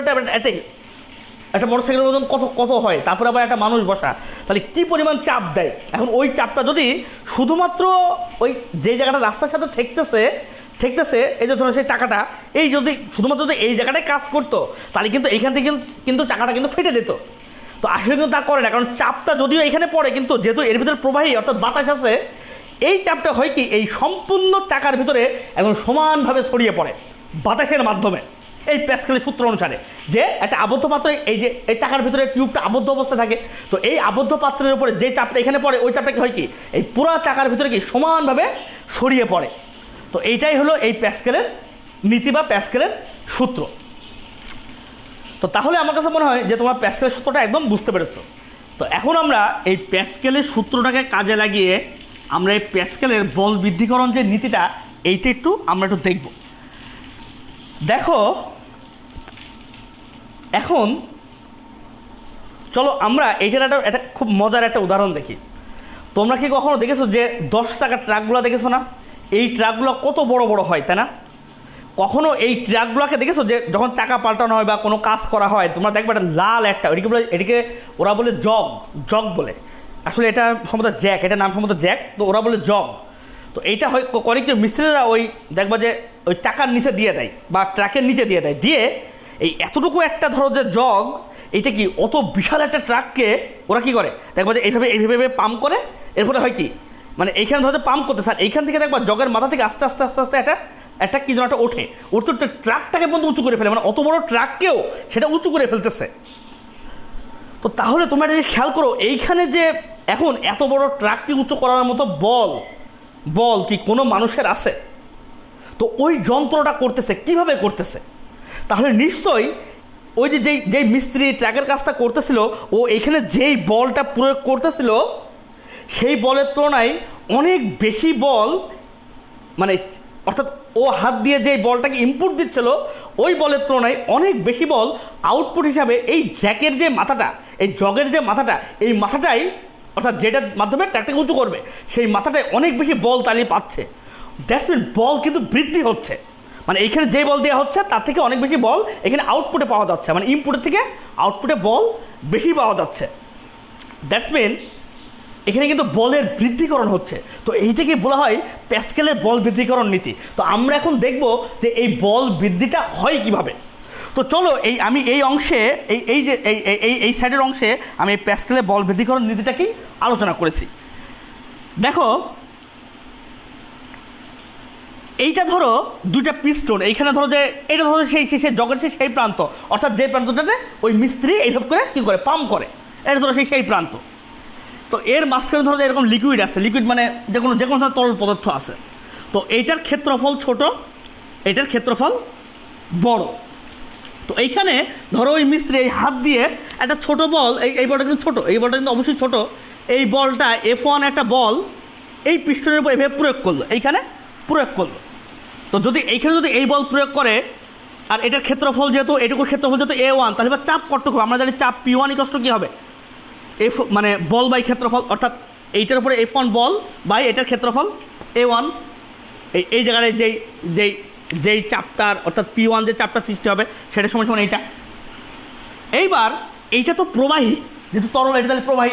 একটা মোটরসাইকেলের ওজন কত হয়, তারপরে আবার একটা মানুষ বসা, তাহলে কী পরিমাণ চাপ দেয়। এখন ওই চাপটা যদি শুধুমাত্র ওই যে জায়গাটা রাস্তার সাথে ঠেকতেছে, এই যে ধরো সেই চাকাটা, এই যদি শুধুমাত্র যদি এই জায়গাটায় কাজ করতো, তাহলে কিন্তু এইখান থেকে কিন্তু চাকাটা কিন্তু ফেটে যেত। তো আসলে কিন্তু তা করে না, কারণ চাপটা যদিও এখানে পড়ে, কিন্তু যেহেতু এর ভিতরে প্রবাহী অর্থাৎ বাতাস আছে, এই চাপটা হয় কি এই সম্পূর্ণ চাকার ভিতরে এখন সমানভাবে ছড়িয়ে পড়ে বাতাসের মাধ্যমে। এই প্যাসকেলের সূত্র অনুসারে যে একটা আবদ্ধ পাত্রে এই যে এই চাকার ভিতরে টিউবটা আবদ্ধ অবস্থায় থাকে, তো এই আবদ্ধ পাত্রের উপরে যে চাপটা এখানে পড়ে, ওই চাপটা কি হয় কি এই পুরো চাকার ভিতরে কি সমানভাবে ছড়িয়ে পড়ে। তো এইটাই হলো এই প্যাসকেলের নীতি বা প্যাসকেলের সূত্র। তো তাহলে আমার কাছে মনে হয় যে তোমার প্যাসকেলের সূত্রটা একদম বুঝতে পেরেছো। তো এখন আমরা এই প্যাসকেলের সূত্রটাকে কাজে লাগিয়ে আমরা এই প্যাসকেলের বল বৃদ্ধিকরণ যে নীতিটা, এইটা আমরা একটু দেখব। দেখো এখন চলো আমরা এইটার একটা খুব মজার একটা উদাহরণ দেখি। তোমরা কি কখনো দেখেছো যে 10 চাকার ট্রাকগুলো দেখেছো না? এই ট্রাকগুলো কত বড় বড় হয়, তাই না? কখনো এই ট্রাকগুলোকে দেখেছো যে যখন চাকা পাল্টানো হয় বা কোনো কাজ করা হয়, তোমরা দেখবে একটা লাল একটা, এটিকে ওরা বলে জগ বলে, আসলে এটা সম্ভবত জ্যাক, এটা নাম সম্ভবত জ্যাক, তো ওরা বলে জগ। তো এইটা হয় করে কি মিস্ত্রিরা ওই দেখবা যে ওই চাকার নিচে দিয়ে দেয় বা ট্রাকের নিচে দিয়ে দেয়, দিয়ে এই এতটুকু একটা ধরো যে জগ, এইটা কি অত বিশাল একটা ট্রাককে ওরা কি করে দেখবা যে এইভাবে পাম্প করে। এর ফলে হয় কি, মানে এইখানে ধরো পাম্প করতে স্যার, এইখান থেকে দেখবা জগের মাথা থেকে আস্তে আস্তে একটা একটা কি যেন একটা ওঠে, উঠতে ট্রাকটাকে বন্ধু উঁচু করে ফেলে, মানে অত বড় ট্রাককেও সেটা উঁচু করে ফেলতেছে। তো তাহলে তোমরা একটা জিনিস খেয়াল করো, এইখানে যে এখন এত বড় ট্রাককে উঁচু করার মতো বল কি কোনো মানুষের আছে? তো ওই যন্ত্রটা করতেছে কিভাবে করতেছে? তাহলে নিশ্চয়ই ওই যে যেই মিস্ত্রি ট্রাকের কাজটা করতেছিল, ও এখানে যেই বলটা প্রয়োগ করতেছিল সেই বলের তুলনায় অনেক বেশি বল, মানে অর্থাৎ ও হাত দিয়ে যে বলটাকে ইনপুট দিচ্ছিল ওই বলের তুলনায় অনেক বেশি বল আউটপুট হিসাবে এই জ্যাকের যে মাথাটা, এই জগের যে মাথাটা, এই মাথাটাই অর্থাৎ যেটার মাধ্যমে ট্রাকটাকে উঁচু করবে সেই মাথাটায় অনেক বেশি বল তালিয়ে পাচ্ছে। দ্যাটস মিন বল কিন্তু বৃদ্ধি হচ্ছে, মানে এইখানে যে বল দেওয়া হচ্ছে তার থেকে অনেক বেশি বল এখানে আউটপুটে পাওয়া যাচ্ছে, মানে ইনপুটের থেকে আউটপুটে বল বেশি পাওয়া যাচ্ছে। দ্যাটস মিন এখানে কিন্তু বলের বৃদ্ধিকরণ হচ্ছে। তো এইটাকে বলা হয় প্যাসকেলের বল বৃদ্ধিকরণ নীতি। তো আমরা এখন দেখব যে এই বল বৃদ্ধিটা হয় কিভাবে। তো চলো আমি এই অংশে এই যে এই সাইডের অংশে আমি এই প্যাসকেলের বল বৃদ্ধিকরণ নীতিটাকেই আলোচনা করেছি। দেখো এইটা ধরো দুইটা পিস্টন, এইখানে ধরো যে এটা ধরো সেই জগের সেই প্রান্ত, অর্থাৎ যে প্রান্তটাতে ওই মিস্ত্রি এইভাবে করে কি করে পাম্প করে, এটা ধরো সেই প্রান্ত। তো এর মাঝখানে ধরো যে এরকম লিকুইড আছে, লিকুইড মানে যে কোনো ধরনের তরল পদার্থ আছে। তো এইটার ক্ষেত্রফল ছোট, এইটার ক্ষেত্রফল বড়। তো এইখানে ধরো ওই মিস্ত্রি এই হাত দিয়ে একটা ছোট বল, এই বলটা কিন্তু ছোট, এই বলটা কিন্তু অবশ্যই ছোট, এই বলটা F1 একটা বল এই পিস্টনের উপর এভাবে প্রয়োগ করলো, এইখানে প্রয়োগ করলো। তো যদি এইখানে যদি এই বল প্রয়োগ করে আর এটার ক্ষেত্রফল যেহেতু এটুকুর ক্ষেত্রফল যেহেতু A1, তাহলে এবার চাপ কত হবে? আমরা জানি চাপ P1 = কি হবে, এফ মানে বল বাই ক্ষেত্রফল, অর্থাৎ এইটার উপরে F1 বল বাই এটার ক্ষেত্রফল A1। এই জায়গায় যেই চাপটার অর্থাৎ P1 যে চাপটা সৃষ্টি হবে সেটা সমান সমান এইটা। এইবার এইটা তো প্রবাহী, যেহেতু তরল এটা তাহলে প্রবাহী,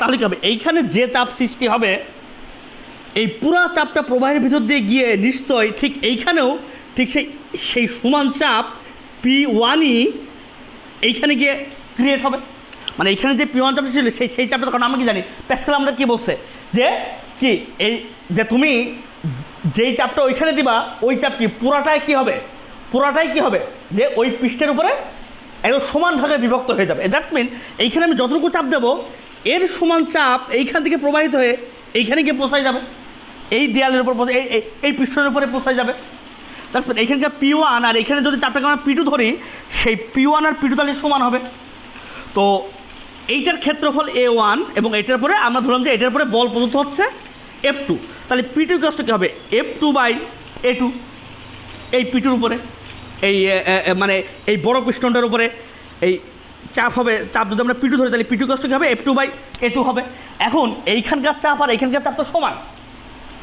তাহলে কি হবে? এইখানে যে চাপ সৃষ্টি হবে এই পুরা চাপটা প্রবাহের ভিতর দিয়ে গিয়ে নিশ্চয় ঠিক এইখানেও ঠিক সেই সমান চাপ P1ই এইখানে গিয়ে ক্রিয়েট হবে। মানে এইখানে যে P1 চাপটা ছিল সেই চাপটা, কারণ আমরা কি জানি প্যাসকেল আমাদের কি বলছে যে কি এই যে তুমি যেই চাপটা ওইখানে দিবা ওই চাপ কি পুরাটাই কি হবে যে ওই পৃষ্ঠের উপরে একদম সমান ভাগে বিভক্ত হয়ে যাবে। দ্যাটস মিন এইখানে আমি যতটুকু চাপ দেবো এর সমান চাপ এইখান থেকে প্রবাহিত হয়ে এইখানে গিয়ে পৌঁছায় যাবে, এই দেয়ালের উপর এই পৃষ্ঠের উপরে পৌঁছায় যাবে। দ্যাটস মিন এইখানকার P1 আর এখানে যদি চাপটাকে আমরা P2 ধরি, সেই P1 আর P2 তাহলে সমান হবে। তো এইটার ক্ষেত্রফল A1 এবং এটার পরে আমরা ধরলাম যে এটার পরে বল প্রদত্ত হচ্ছে F2, তাহলে P2 কি হবে? F2/A2, এই P2-র উপরে এই মানে এই বড় পিস্টনটার উপরে এই চাপ হবে, চাপ যদি আমরা P2 ধরি তাহলে P2 কি হবে? F2/A2 হবে। এখন এইখানকার চাপ আর এইখানকার চাপ তো সমান,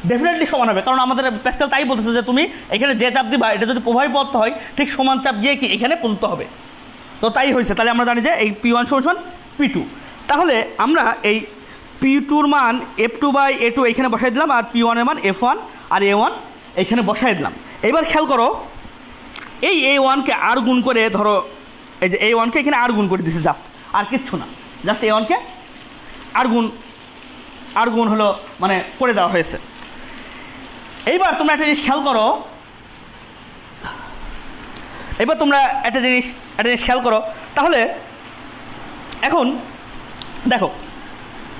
ডেফিনেটলি সমান হবে, কারণ আমাদের প্যাসকেল তাই বলতেছে যে তুমি এখানে যে চাপ দিবা এটা যদি প্রবাহী পদার্থ হয় ঠিক সমান চাপ গিয়ে কি এখানে প্রদত্ত হবে। তো তাই হয়েছে, তাহলে আমরা জানি যে এই P1 সমান P2। তাহলে আমরা এই P2-র মান F2/A2 এখানে বসাই দিলাম, আর P1-এর মান F1 আর A1 এখানে বসাই দিলাম। এবার খেয়াল করো এই A1-কে আর গুণ করে, ধরো এই যে A1-কে এখানে আর গুণ করে দিচ্ছে, জাস্ট আর কিচ্ছু না, জাস্ট A1-কে আর গুণ হলো মানে করে দেওয়া হয়েছে। এইবার তোমরা একটা জিনিস খেয়াল করো, একটা জিনিস খেয়াল করো। তাহলে এখন দেখো,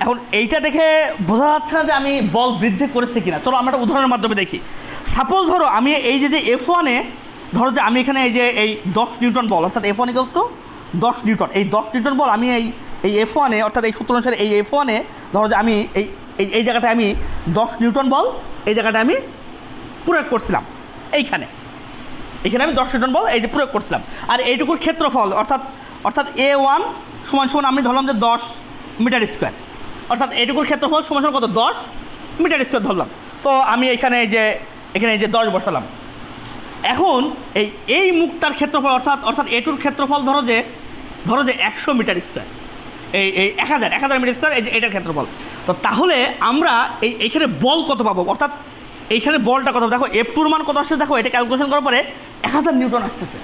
এখন এইটা দেখে বোঝা যাচ্ছে না যে আমি বল বৃদ্ধি করেছি কিনা। চলো আমরা একটা উদাহরণের মাধ্যমে দেখি। সাপোজ ধরো আমি এই যে F1-এ ধরো যে আমি এখানে এই 10 নিউটন বল, অর্থাৎ F1 = 10 নিউটন, এই 10 নিউটন বল আমি এই F1-এ অর্থাৎ এই সূত্র অনুসারে এই F1-এ ধরো যে আমি এই জায়গাটায় আমি 10 নিউটন বল এই জায়গাটায় আমি প্রয়োগ করছিলাম, এখানে আমি 10 নিউটন বল এই যে প্রয়োগ করছিলাম। আর এইটুকুর ক্ষেত্রফল অর্থাৎ A1 সমান আমি ধরলাম যে 10 মিটার স্কোয়ার, অর্থাৎ এইটুকুর ক্ষেত্রফল সমান কত? 10 মিটার স্কোয়ার ধরলাম। তো আমি এখানে এই যে 10 বসালাম। এখন এই মুখটার ক্ষেত্রফল অর্থাৎ এটুর ক্ষেত্রফল ধরো যে 100 মিটার স্কোয়ার, এই 1000 মিটার স্কোয়ার এইটার ক্ষেত্রফল। তো তাহলে আমরা এইখানে বল কত পাবো, অর্থাৎ এইখানে বলটা কত? দেখো F2-র মান কত আসছে, দেখো এটা ক্যালকুলেশন করার পরে 1000 নিউটন আসতেছে।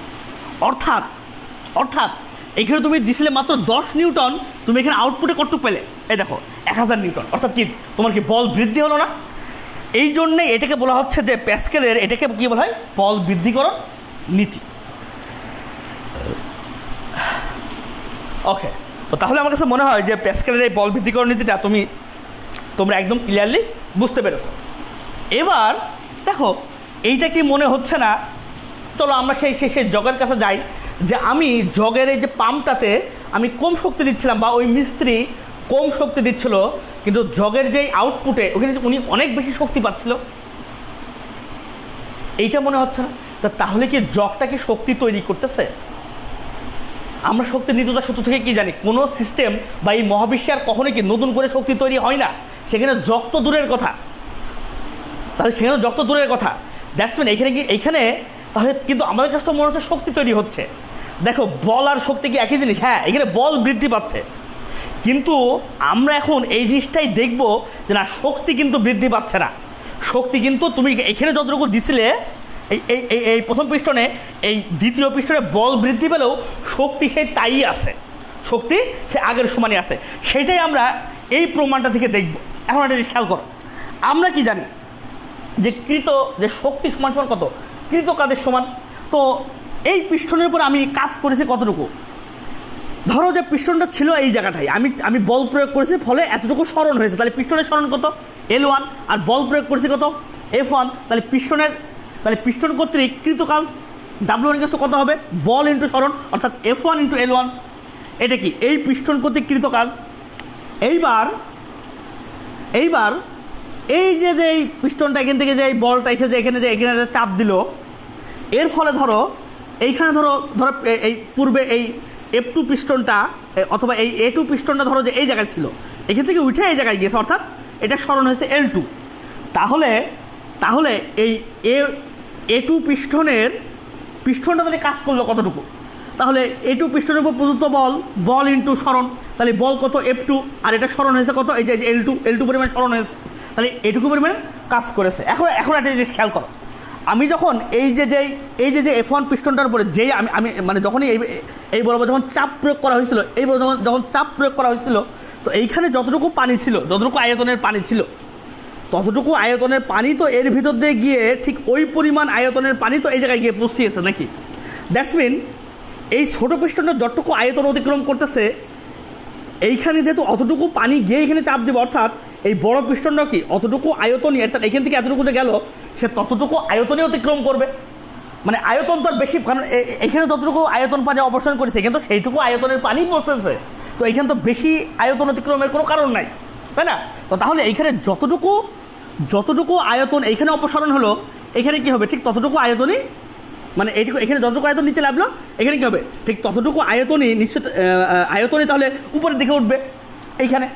অর্থাৎ এখানে তুমি দিছিলে মাত্র 10 নিউটন, তুমি এখানে আউটপুটে কত পেলে? এই দেখো 1000 নিউটন। অর্থাৎ কি তোমার কি বল বৃদ্ধি হলো না? এই জন্যে এটাকে বলা হচ্ছে যে প্যাসকেলের এটাকে কি বলা হয়, বল বৃদ্ধিকরণ নীতি। ওকে, তো তাহলে আমার কাছে মনে হয় যে প্যাসকেলের এই বল বৃদ্ধিকরণ নীতিটা তোমরা একদম ক্লিয়ারলি বুঝতে পেরেছো। এবার দেখো এইটা কি মনে হচ্ছে না, চলো আমরা সেই জগের কাছে যাই, যে আমি জগের এই যে পাম্পটাতে আমি কম শক্তি দিচ্ছিলাম বা ওই মিস্ত্রি কম শক্তি দিচ্ছিল, কিন্তু জগের যেই আউটপুটে ওখানে উনি অনেক বেশি শক্তি পাচ্ছিল, এইটা মনে হচ্ছে না। তাহলে কি জগটা কি শক্তি তৈরি করতেছে? আমরা শক্তির নিত্যতা সূত্র থেকে কি জানি, কোনো সিস্টেম বা এই মহাবিশ্বে আর কখনোই কি নতুন করে শক্তি তৈরি হয় না, সেখানে জগ তো দূরের কথা। তাহলে সেখানে জগ তো দূরের কথা, দ্যাটস মিন এইখানে তাহলে কিন্তু আমাদের কাছে তো মনে হচ্ছে শক্তি তৈরি হচ্ছে। দেখো বল আর শক্তি কি একই জিনিস? হ্যাঁ, এখানে বল বৃদ্ধি পাচ্ছে, কিন্তু আমরা এখন এই জিনিসটাই দেখব যে না, শক্তি কিন্তু বৃদ্ধি পাচ্ছে না। শক্তি কিন্তু তুমি এখানে যতটুকু দিছিলে এই প্রথম পিস্টনে, এই দ্বিতীয় পিস্টনে বল বৃদ্ধি পেলেও শক্তি সেই তাই আছে, শক্তি সে আগের সমানই আছে। সেটাই আমরা এই প্রমাণটা থেকে দেখব। এখন একটা জিনিস খেয়াল করো, আমরা কি জানি যে শক্তি সমান সমান কত, কৃত কাজের সমান। তো এই পিস্টনের উপর আমি কাজ করেছি কতটুকু, ধরো যে পিস্টনটা ছিল এই জায়গাটায়, আমি বল প্রয়োগ করেছি, ফলে এতটুকু সরণ হয়েছে, তাহলে পিস্টনের সরণ কত L1, আর বল প্রয়োগ করেছি কত F1, তাহলে পিস্টন কর্তৃক কৃত কাজ W1 কত হবে, বল ইন্টু সরণ, অর্থাৎ F1 ইন্টু L1। এটা কি এই পিস্টন কর্তৃক কৃত কাজ। এইবার এই যে এই পিস্টনটা এখান থেকে যে এই বলটা এসে যে এখানে চাপ দিল, এর ফলে ধরো এইখানে ধরো এই পূর্বে এই F2 পিস্টনটা অথবা এই A2 পিস্টনটা ধরো যে এই জায়গায় ছিল, এখান থেকে উঠে এই জায়গায় গিয়েছে, অর্থাৎ এটা সরণ হয়েছে L2। তাহলে এই A2 পিস্টনটা মানে কাজ করলো কতটুকু, তাহলে A2 পিস্টনের উপর প্রযুক্ত বল ইন্টু সরণ, তাহলে বল কত F2, আর এটা সরণ হয়েছে কত, এই যে L2 পরিমাণ সরণ হয়েছে, তাহলে এটুকু পরিমাণ কাজ করেছে। এখন একটা জিনিস খেয়াল করো, আমি যখন এই যে F1 পিস্টনটার উপরে যেই আমি মানে যখনই এই বরাবর যখন চাপ প্রয়োগ করা হয়েছিল, এই বরাবর যখন চাপ প্রয়োগ করা হয়েছিল, তো এইখানে যতটুকু পানি ছিল, যতটুকু আয়তনের পানি ছিল, ততটুকু আয়তনের পানি তো এর ভিতর দিয়ে গিয়ে ঠিক ওই পরিমাণ আয়তনের পানি তো এই জায়গায় গিয়ে পৌঁছিয়েছে নাকি। দ্যাটস মিন এই ছোটো পিস্টনটা যতটুকু আয়তন অতিক্রম করতেছে, এইখানে যেহেতু অতটুকু পানি গিয়ে এখানে চাপ দেবে, অর্থাৎ এই বড় পিস্টনটা কি অতটুকু আয়তনই, অর্থাৎ এখান থেকে এতটুকু যে গেল সে ততটুকু আয়তনই অতিক্রম করবে। মানে আয়তন তো আর বেশি, কারণ এখানে যতটুকু আয়তন পানি অবসান করেছে, কিন্তু সেইটুকু আয়তনের পানি পৌঁছেছে, তো এখানে তো বেশি আয়তন অতিক্রমের কোনো কারণ নাই, তাই না? তো তাহলে এইখানে যতটুকু আয়তন এইখানে অপসারণ হলো, এখানে কি হবে, ঠিক ততটুকু আয়তনই, মানে এইটুকু এখানে যতটুকু আয়তন নিচে নামলো, এখানে কি হবে, ঠিক ততটুকু আয়তনই নিশ্চিত আয়তনই তাহলে উপরের দিকে উঠবে এইখানে।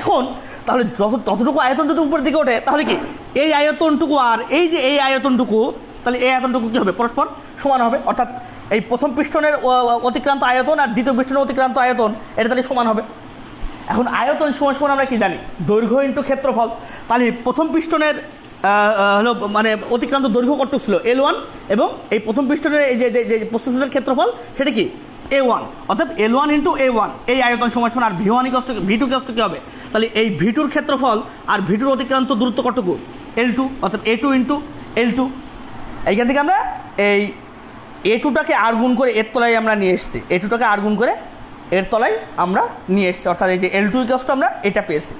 এখন তাহলে ততটুকু আয়তন যদি উপরের দিকে ওঠে, তাহলে কি এই আয়তনটুকু আর এই যে এই আয়তনটুকু, তাহলে এই আয়তনটুকু কী হবে, পরস্পর সমান হবে, অর্থাৎ এই প্রথম পিস্টনের অতিক্রান্ত আয়তন আর দ্বিতীয় পিস্টনের অতিক্রান্ত আয়তন এটা তাহলে সমান হবে। এখন আয়তন সমান আমরা কি জানি, দৈর্ঘ্য ইন্টু ক্ষেত্রফল। তাহলে প্রথম পিস্টনের হলো মানে অতিক্রান্ত দৈর্ঘ্য কতটুকু ছিল L1, এবং এই প্রথম পিস্টনের এই যে প্রস্থচ্ছেদের ক্ষেত্রফল সেটা কি A1, অর্থাৎ L1 ইন্টু A1, এই আয়তন সমান, আর V1 V2 কী হবে, তাহলে এই V2 ক্ষেত্রফল আর V2 অতিক্রান্ত দূরত্ব কতটুকু L2, অর্থাৎ A2 ইন্টু L2। এইখান থেকে আমরা এই A2টাকে আর গুণ করে এর তলায় আমরা নিয়ে এসেছি, A2টাকে আর গুণ করে এর তলায় আমরা নিয়ে এসেছি, অর্থাৎ এই যে L2 আমরা এটা পেয়েছি।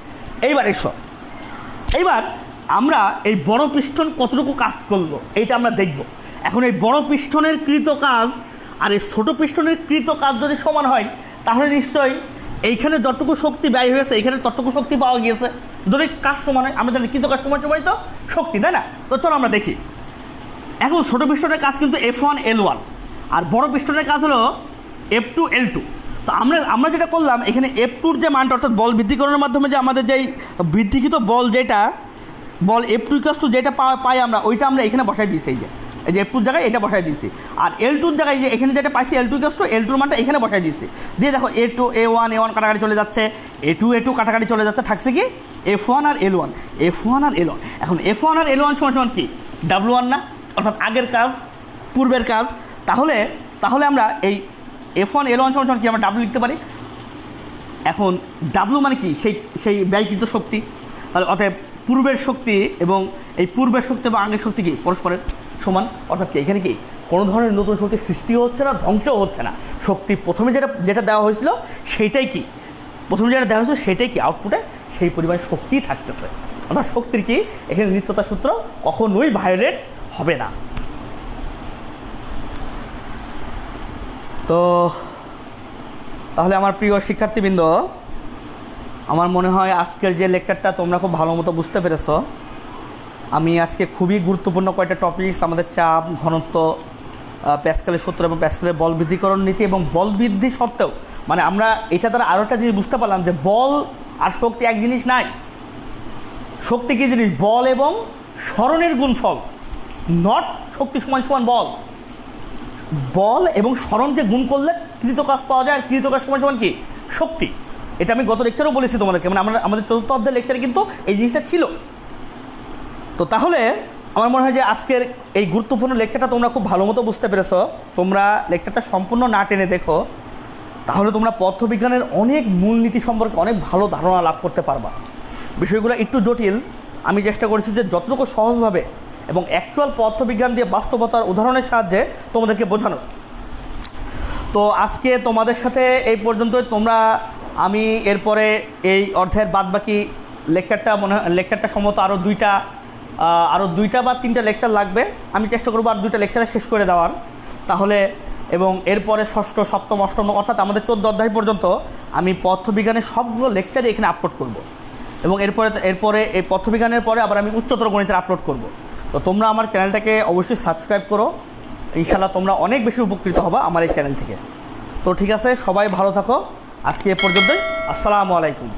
এইবার আমরা এই বড় পিস্টন কতটুকু কাজ করলো এইটা আমরা দেখব। এখন এই বড় পিস্টনের কৃত কাজ আর এই ছোটো পিস্টনের কৃত কাজ যদি সমান হয়, তাহলে নিশ্চয়ই এইখানে যতটুকু শক্তি ব্যয় হয়েছে এইখানে ততটুকু শক্তি পাওয়া গিয়েছে। যদি কাজ সমান হয়, আমরা জানি কৃত কাজ সমান তো শক্তি, তাই না? তো চলো আমরা দেখি। এখন ছোটো পিস্টনের কাজ কিন্তু F1 L1, আর বড় পিস্টনের কাজ হলো F2 L2। তো আমরা যেটা করলাম, এখানে F2-র যে মানটা, অর্থাৎ বল বৃদ্ধিকরণের মাধ্যমে যে আমাদের যেই বৃদ্ধিকৃত বল বল F2 যেটা পাই আমরা, ওইটা আমরা এখানে বসাই দিয়েছি, এই যে F2-র জায়গায় এটা বসাই দিয়েছি, আর L2-র জায়গায় যে এখানে যেটা পাইছি L2-র মানটা এখানে বসাই দিয়েছি। দিয়ে দেখো A2 A1 কাটাকাটি চলে যাচ্ছে, A2 কাটাকাটি চলে যাচ্ছে, থাকছে কি F1 আর L1। এখন F1 আর L1 সমান কি W1 না, অর্থাৎ আগের কাজ, পূর্বের কাজ। তাহলে আমরা এই F1 L1 সমান কি আমরা W লিখতে পারি। এখন W মানে কি সেই ব্যয়কৃত শক্তি, তাহলে অতএব পূর্বের শক্তি এবং এই পূর্বের শক্তি এবং আগের শক্তি কি পরস্পরের সমান, অর্থাৎ কি এখানে কি কোনো ধরনের নতুন শক্তি সৃষ্টিও হচ্ছে না, ধ্বংসও হচ্ছে না। শক্তি প্রথমে যেটা দেওয়া হয়েছিল সেইটাই কি, প্রথমে যেটা দেওয়া হয়েছিল সেটাই কি আউটপুটে সেই পরিমাণ শক্তিই থাকতেছে। অর্থাৎ শক্তির কি এখানে নিত্যতা সূত্র কখনোই ভায়োলেট হবে না। তো তাহলে আমার প্রিয় শিক্ষার্থীবৃন্দ, আমার মনে হয় আজকের যে লেকচারটা তোমরা খুব ভালো মতো বুঝতে পেরেছো। আমি আজকে খুবই গুরুত্বপূর্ণ কয়েকটা টপিকস, আমাদের চাপ, ঘনত্ব, প্যাসকেলের সূত্র এবং প্যাসকেলের বল বৃদ্ধিকরণ নীতি এবং বল বৃদ্ধি সত্ত্বেও মানে আমরা এটা দ্বারা আরও একটা জিনিস বুঝতে পারলাম যে বল আর শক্তি এক জিনিস নাই। শক্তি কী জিনিস? বল এবং স্মরণের গুণফল, নট শক্তি সমান সমান বল। বল এবং স্মরণকে গুণ করলে কৃতকাজ পাওয়া যায়, আর কৃতকাজ সমান সমান কি শক্তি। এটা আমি গত লেকচারেও বলেছি তোমাদেরকে, মানে আমরা আমাদের চতুর্থ অধ্যায়ের লেকচারে কিন্তু এই জিনিসটা ছিল। তো তাহলে আমার মনে হয় যে আজকের এই গুরুত্বপূর্ণ লেকচারটা তোমরা খুব ভালো মতো বুঝতে পেরেছো। তোমরা লেকচারটা সম্পূর্ণ না টেনে দেখো, তাহলে তোমরা পদার্থবিজ্ঞানের অনেক মূলনীতি সম্পর্কে অনেক ভালো ধারণা লাভ করতে পারবা। বিষয়গুলো একটু জটিল, আমি চেষ্টা করেছি যে যতটুকু সহজভাবে এবং অ্যাকচুয়াল পদার্থবিজ্ঞান দিয়ে বাস্তবতার উদাহরণের সাহায্যে তোমাদেরকে বোঝানো। তো আজকে তোমাদের সাথে এই পর্যন্তই। তোমরা আমি এরপরে এই অধ্যায়ের বাদবাকি লেকচারটা সম্ভবত আরও দুইটা বা তিনটা লেকচার লাগবে। আমি চেষ্টা করবো আর দুইটা লেকচারে শেষ করে দেওয়ার। তাহলে এবং এরপরে ষষ্ঠ, সপ্তম, অষ্টম অর্থাৎ আমাদের 14 অধ্যায় পর্যন্ত আমি পদার্থবিজ্ঞানের সবগুলো লেকচারই এখানে আপলোড করব। এবং এরপরে এই পদার্থবিজ্ঞানের পরে আবার আমি উচ্চতর গণিতের আপলোড করব। তো তোমরা আমার চ্যানেলটাকে অবশ্যই সাবস্ক্রাইব করো, ইনশাআল্লাহ তোমরা অনেক বেশি উপকৃত হবা আমার এই চ্যানেল থেকে। তো ঠিক আছে, সবাই ভালো থাকো। আজকে এ পর্যন্তই। আসসালামু আলাইকুম।